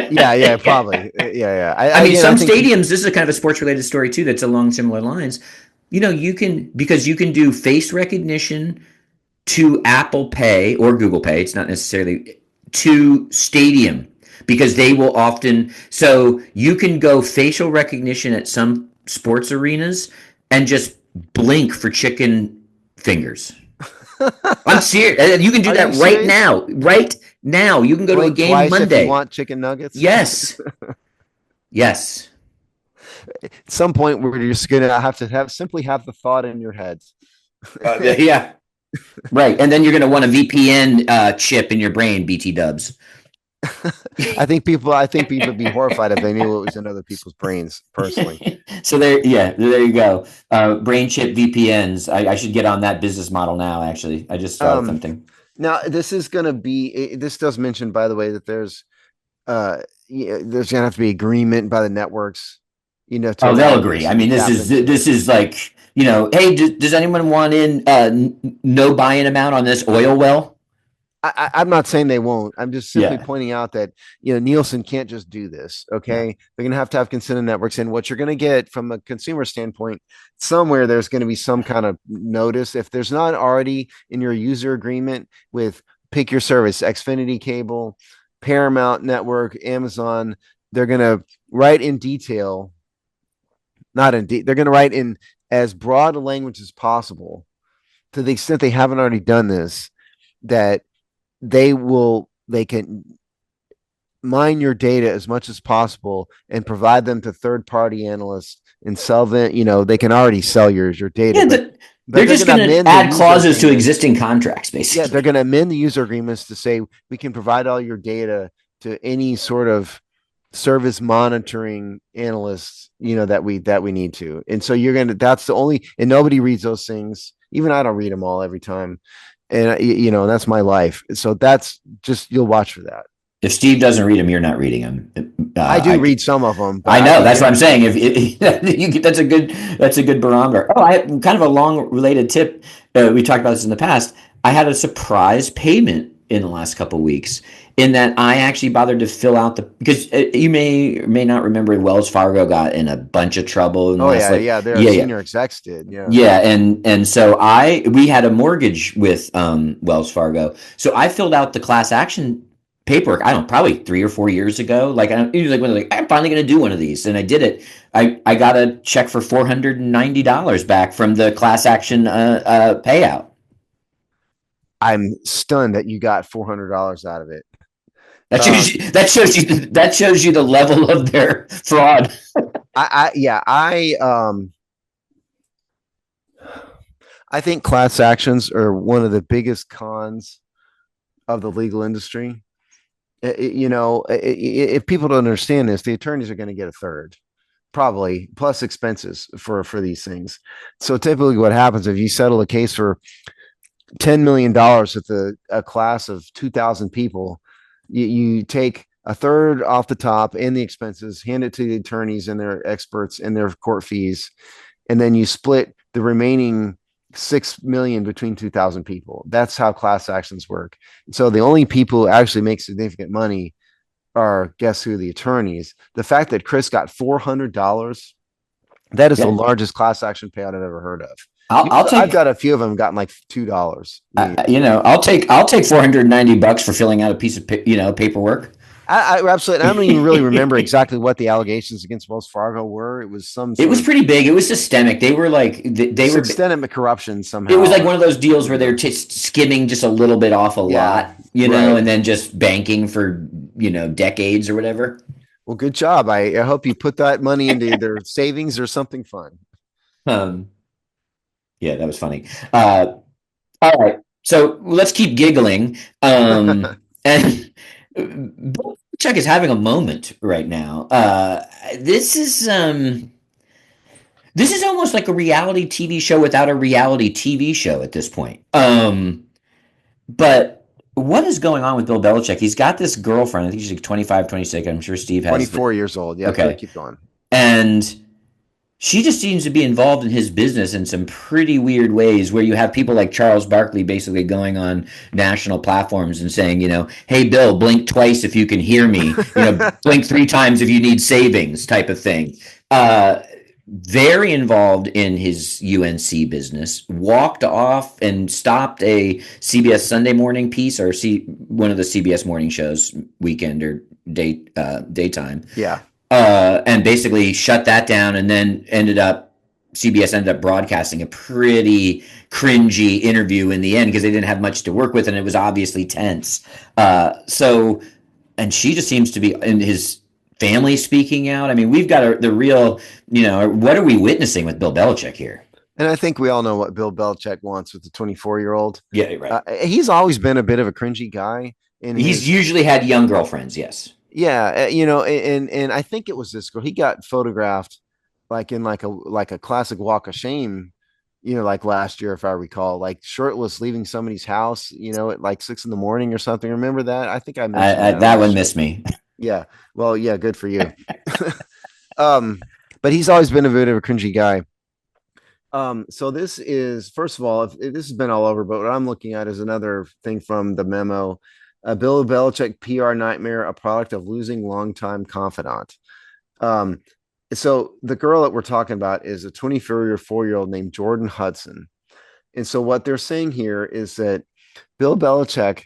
Yeah, yeah, probably. Yeah, yeah. I mean, Again, I some think stadiums, this is a kind of a sports related story too that's along similar lines. Because you can do face recognition to Apple Pay or Google Pay, it's not necessarily to Stadium, because they will often, so you can go facial recognition at some sports arenas and just blink for chicken fingers. I'm serious. You can do are you that right serious? now. Right now. You can go to a Blink game twice if you Monday. want chicken nuggets. Yes. Yes. At some point, we're just gonna have to simply have the thought in your head. Yeah. Right. And then you're going to want a VPN chip in your brain, BT dubs. I think people would be horrified if they knew what was in other people's brains. Personally, So there you go. Brain chip VPNs. I should get on that business model now. Actually, I just thought of um, something. now this is going to be. This does mention, by the way, that there's uh, there's gonna have to be agreement by the networks, to Oh, allow they'll you agree. I mean, to this tap is into it. this is like, hey, does anyone want in no buy-in amount on this oil well? I'm not saying they won't. I'm just simply Yeah. pointing out that Nielsen can't just do this. Yeah. Okay, they're going to have consent networks, and what you're going to get from a consumer standpoint, somewhere there's going to be some kind of notice if there's not already in your user agreement with pick your service, Xfinity Cable, Paramount Network, Amazon. They're going to write in detail, not in. They're going to write in as broad a language as possible, to the extent they haven't already done this, that they can mine your data as much as possible and provide them to third party analysts and sell them. They can already sell your data, Yeah, but they're they're just going to going to amend the add user clauses to agreements. existing contracts, Yeah, they're basically. going to amend the user agreements to say we can provide all your data to any sort of service monitoring analysts, that we need to. And so that's the only, and nobody reads those things. Even I don't read them all every time. And that's my life. So that's just, you'll watch for that. If Steve doesn't read them, you're not reading them. I do I read some of them, but I I know. think That's you're what I'm gonna. saying. That's a good barometer. Oh, I kind of a long related tip. We talked about this in the past. I had a surprise payment in the last couple of weeks. In that I actually bothered to fill out the because you may or may not remember Wells Fargo got in a bunch of trouble in the Oh last yeah, like yeah. Their yeah, senior execs did. Yeah, yeah, and so we had a mortgage with Wells Fargo, so I filled out the class action paperwork. I don't know, probably 3 or 4 years ago. Like I it was like when like I'm finally going to do one of these, and I did it. I got a check for $490 back from the class action payout. I'm stunned that you got $400 out of it. That shows Um, you that shows you the level of their fraud. yeah, I think class actions are one of the biggest cons of the legal industry. If people don't understand this, the attorneys are going to get a third, probably plus expenses for these things. So typically, what happens if you settle a case for $10 million with a class of 2,000 people, you take a third off the top and the expenses, hand it to the attorneys and their experts and their court fees, and then you split the remaining 6 million between 2,000 people. That's how class actions work. So the only people who actually make significant money are, guess who, the attorneys. The fact that Chris got $400, that is the Yeah, largest class action payout I've ever heard of. I'll I've take got a few of them gotten like $2. I'll take $490 for filling out a piece of paperwork. I absolutely. I don't even really remember exactly what the allegations against Wells Fargo were. It was some It sort was of pretty big. It was systemic. They were like they were. systemic corruption It was somehow. like one of those deals where Yeah, they're just skimming just a little bit off a yeah, lot, right. and then just banking for decades or whatever. Well, good job. I hope you put that money into either savings or something fun. Um, yeah, that was funny. All right, so let's keep giggling. And Chuck is having a moment right now. This is this is almost like a reality TV show without a reality TV show at this point. But what is going on with Bill Belichick? He's got this girlfriend. I think she's like 25, 26. I'm sure Steve has the. 24 years old. Yeah, good. Okay. Keep going. And she just seems to be involved in his business in some pretty weird ways where you have people like Charles Barkley basically going on national platforms and saying, hey, Bill, blink twice if you can hear me, blink three times if you need savings type of thing. Very involved in his UNC business, walked off and stopped a CBS Sunday morning piece or one of the CBS morning shows, weekend or daytime, Yeah. and basically shut that down. And then CBS ended up broadcasting a pretty cringy interview in the end because they didn't have much to work with and it was obviously tense. And she just seems to be in his family speaking out. I mean, we've got the real, what are we witnessing with Bill Belichick here? And I think we all know what Bill Belichick wants with the 24-year-old. Yeah, right. He's always been a bit of a cringy guy in He's his. usually had young girlfriends, yes. Yeah, and I think it was this girl. He got photographed like in like a classic walk of shame, like last year, if I recall, like shirtless leaving somebody's house, at like 6 in the morning or something. Remember that? I think I mentioned that on That my one show. missed me. Yeah. Well, yeah, good for you. um, but he's always been a bit of a cringy guy. So this is first of all, if this has been all over, but what I'm looking at is another thing from the memo. Bill Belichick PR nightmare, a product of losing longtime confidant. Um, so the girl that we're talking about is a 24-year-old named Jordan Hudson. And so what they're saying here is that Bill Belichick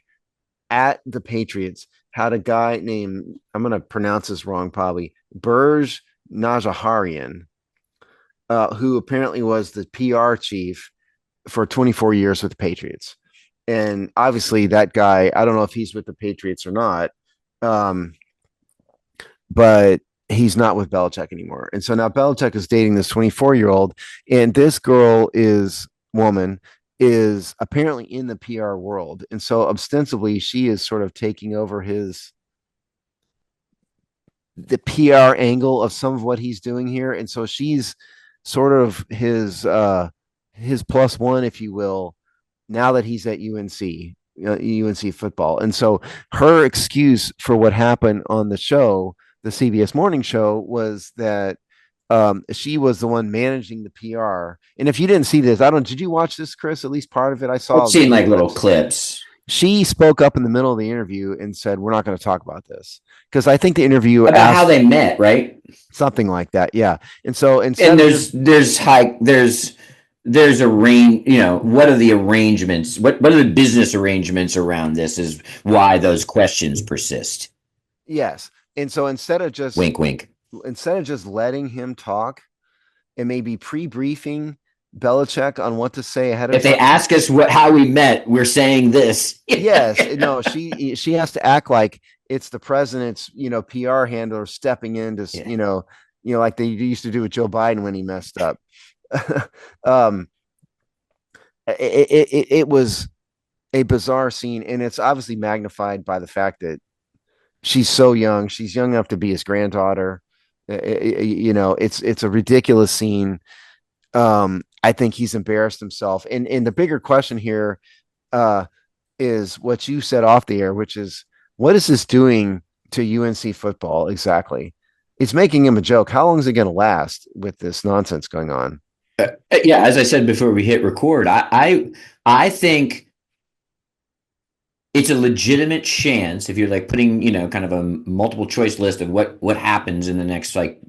at the Patriots had a guy named, I'm going to pronounce this wrong probably, Burj Najaharian, who apparently was the PR chief for 24 years with the Patriots. And obviously, that guy, I don't know if he's with the Patriots or not, um, but he's not with Belichick anymore. And so now Belichick is dating this 24-year-old, and this woman is apparently in the PR world. And so ostensibly, she is sort of taking over the PR angle of some of what he's doing here. And so she's sort of his plus one, if you will, now that he's at UNC football. And so her excuse for what happened on the show, the CBS morning show, was that she was the one managing the PR. And if you didn't see this, I don't, did you watch this, Chris? At least part of it? I I've saw seen little like little clips. clips. She spoke up in the middle of the interview and said, "We're not going to talk about this." Because I think the interview About how asked they met, right? something like that. Yeah. And so And instead of just, there's a range, what are the arrangements, what are the business arrangements around this is why those questions persist. yes. And so Wink wink. instead of just letting him talk and maybe pre-briefing Belichick on what to say ahead of If they time. ask us how we met, we're saying this. Yes, no, she has to act like it's the president's, PR handler stepping in to, Yeah. like they used to do with Joe Biden when he messed up. um, it was a bizarre scene, and it's obviously magnified by the fact that she's so young. She's young enough to be his granddaughter. It's a ridiculous scene. I think he's embarrassed himself, and the bigger question here uh, is what you said off the air, which is what is this doing to UNC football exactly? It's making him a joke. How long is it going to last with this nonsense going on? Yeah, as I said before we hit record, I think it's a legitimate chance if you're like putting, kind of a multiple choice list of what happens in the next like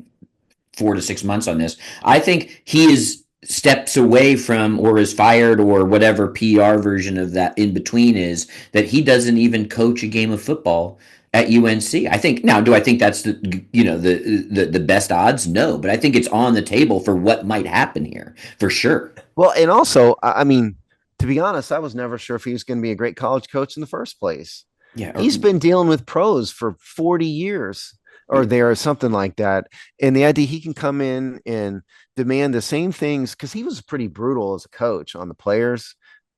4 to 6 months on this. I think he is steps away from or is fired or whatever PR version of that in between is that he doesn't even coach a game of football at UNC. I think now, do I think that's the best odds? No, but I think it's on the table for what might happen here for sure. Well, and also, I mean, to be honest, I was never sure if he was going to be a great college coach in the first place. Yeah, He's been dealing with pros for 40 years or there or something like that. And the idea he can come in and demand the same things because he was pretty brutal as a coach on the players.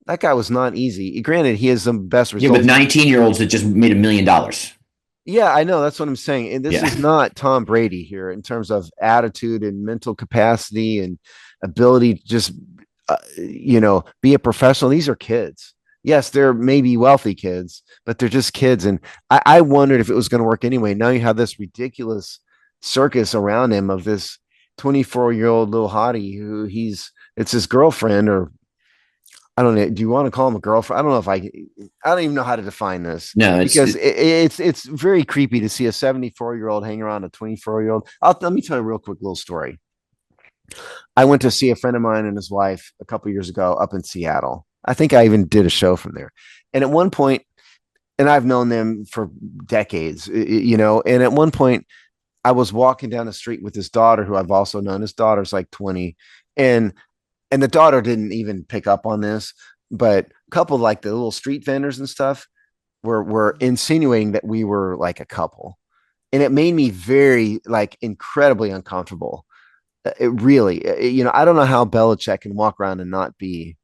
That guy was not easy. Granted, he has some best yeah, with results. 19-year-olds that just made $1 million. Yeah, I know. That's what I'm saying. And this Yeah. is not Tom Brady here in terms of attitude and mental capacity and ability to just, be a professional. These are kids. Yes, they're maybe wealthy kids, but they're just kids. And I wondered if it was going to work anyway. Now you have this ridiculous circus around him of this 24-year-old little hottie who it's his girlfriend, or I don't know. Do you want to call him a girlfriend? I don't know if I don't even know how to define this No, because it's very creepy to see a 74-year-old hang around a 24-year-old. Let me tell you a real quick little story. I went to see a friend of mine and his wife a couple years ago up in Seattle. I think I even did a show from there. And at one point, and I've known them for decades, and at one point I was walking down the street with his daughter, who I've also known. His daughter's like 20. And the daughter didn't even pick up on this, but a couple of like the little street vendors and stuff were insinuating that we were like a couple. And it made me very like incredibly uncomfortable. It really, I don't know how Belichick can walk around and not be,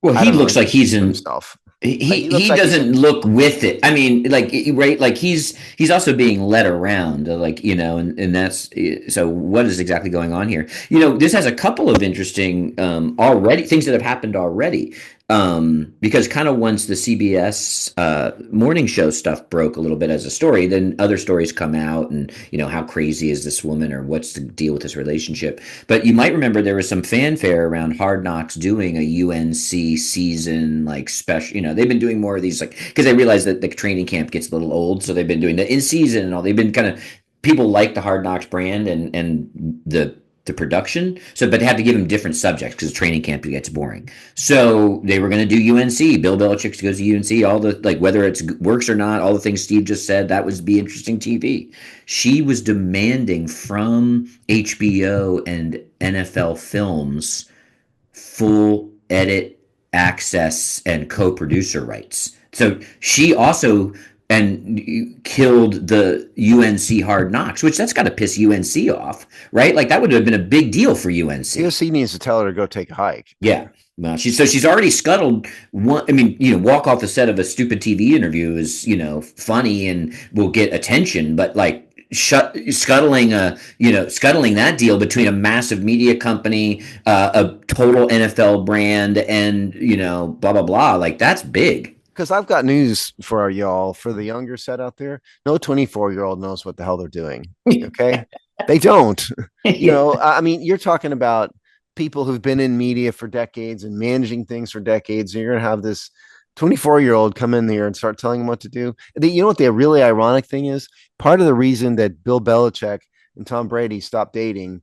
well, I he don't know, looks like he's in himself. Like he he looks he like he's doesn't look with it. I mean, like right, like he's also being led around, like and that's so. What is exactly going on here? This has a couple of interesting already things that have happened already. Because kind of once the CBS morning show stuff broke a little bit as a story, then other stories come out, and how crazy is this woman, or what's the deal with this relationship? But you might remember there was some fanfare around Hard Knocks doing a UNC season like special. They've been doing more of these like because they realize that the training camp gets a little old, so they've been doing the in season and all. They've been kind of people like the Hard Knocks brand and the production. So, but they have to give them different subjects because training camp gets boring. So they were going to do UNC. Bill Belichick goes to UNC. All the like whether it works or not, all the things Steve just said, that would be interesting TV. She was demanding from HBO and NFL Films full edit access and co-producer rights. So she also and killed the UNC Hard Knocks, which that's got to piss UNC off, right? Like that would have been a big deal for UNC. USC needs to tell her to go take a hike. Yeah. Well, she's already scuttled one. I mean, walk off the set of a stupid TV interview is funny and will get attention, but like scuttling that deal between a massive media company, a total NFL brand, and blah blah blah. Like that's big. Because I've got news for y'all, for the younger set out there. No 24-year-old knows what the hell they're doing. Okay. They don't. I mean, you're talking about people who've been in media for decades and managing things for decades. And you're going to have this 24-year-old come in there and start telling them what to do. You know what the really ironic thing is? Part of the reason that Bill Belichick and Tom Brady stopped dating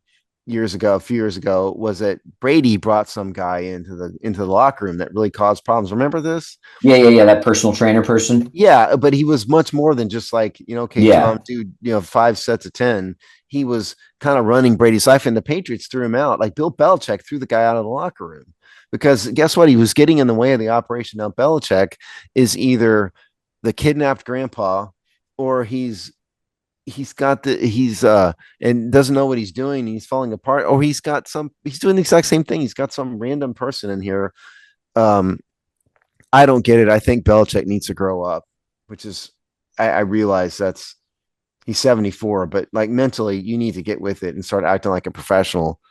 a few years ago, was that Brady brought some guy into the locker room that really caused problems. Remember this? Yeah. That personal trainer person. Yeah, but he was much more than just like, okay, Tom, Yeah. dude, 5 sets of 10. He was kind of running Brady's life, and the Patriots threw him out. Like Bill Belichick threw the guy out of the locker room because guess what? He was getting in the way of the operation. Now, Belichick is either the kidnapped grandpa, or he's got the he's and doesn't know what he's doing. He's falling apart, or he's doing the exact same thing. He's got some random person in here. Um, I don't get it. I think Belichick needs to grow up, which is, I realize he's 74, but like mentally, you need to get with it and start acting like a professional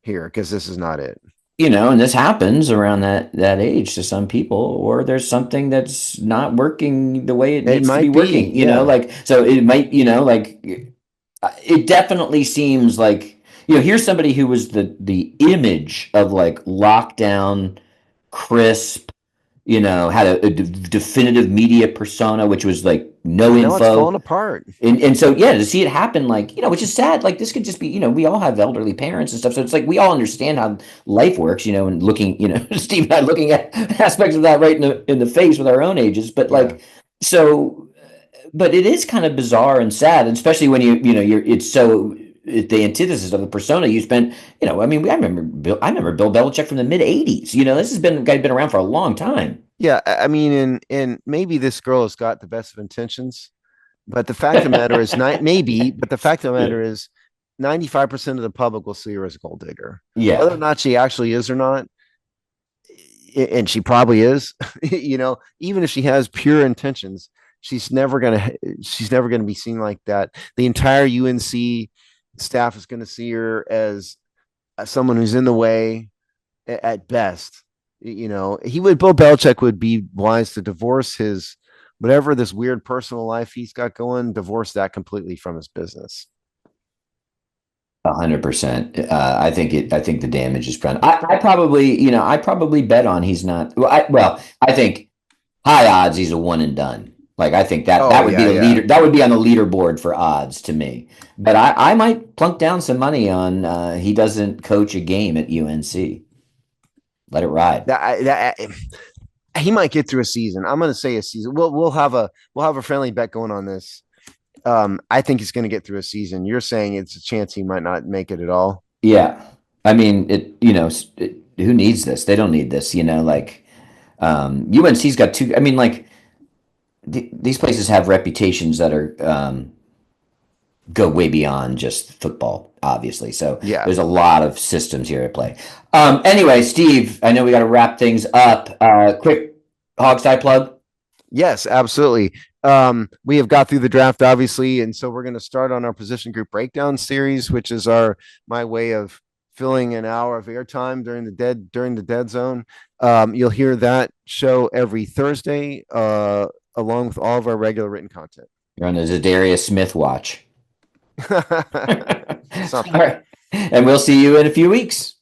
here because this is not it. And this happens around that age to some people, or there's something that's not working the way it It needs to be might be, working. yeah. Like so it might, like it definitely seems like here's somebody who was the image of like lockdown, crisp, had a definitive media persona, which was like no And now it's falling info. apart. And so yeah, to see it happen, like which is sad. Like this could just be, we all have elderly parents and stuff, so it's like we all understand how life works, and looking, Steve and I looking at aspects of that right in the face with our own ages, but Yeah. like so, but it is kind of bizarre and sad, and especially when you're it's so the antithesis of the persona you spent. I mean, I remember Bill Belichick from the mid '80s. This has been guy been around for a long time. Yeah. I mean, and maybe this girl has got the best of intentions, but the fact of the matter is, not maybe, but the fact of the Yeah. matter is, 95% of the public will see her as a gold digger. Whether or Yeah. not she actually is or not, and she probably is, even if she has pure intentions, she's never gonna be seen like that. The entire UNC staff is gonna see her as someone who's in the way at best. Bill Belichick would be wise to divorce his whatever this weird personal life he's got going, divorce that completely from his business. 100%. I think the damage is done. I probably bet on he's not. I think high odds he's a one and done. Like I think that Oh would be yeah, the yeah. leader. That would be on the leaderboard for odds to me. But I might plunk down some money on he doesn't coach a game at UNC. Let it ride. That he might get through a season. I'm going to say a season. We'll have a friendly bet going on this. I think he's going to get through a season. You're saying it's a chance he might not make it at all. Yeah. I mean who needs this? They don't need this. Like UNC's got two. I mean like these places have reputations that are go way beyond just football, obviously. So Yeah. there's a lot of systems here at play. Anyway, Steve, I know we got to wrap things up. Quick Hogtie plug? Yes, absolutely. We have got through the draft, obviously, and so we're going to start on our position group breakdown series, which is my way of filling an hour of airtime during the dead zone. You'll hear that show every Thursday, along with all of our regular written content. You're on the Zadarius Smith watch. All Something. right. And we'll see you in a few weeks.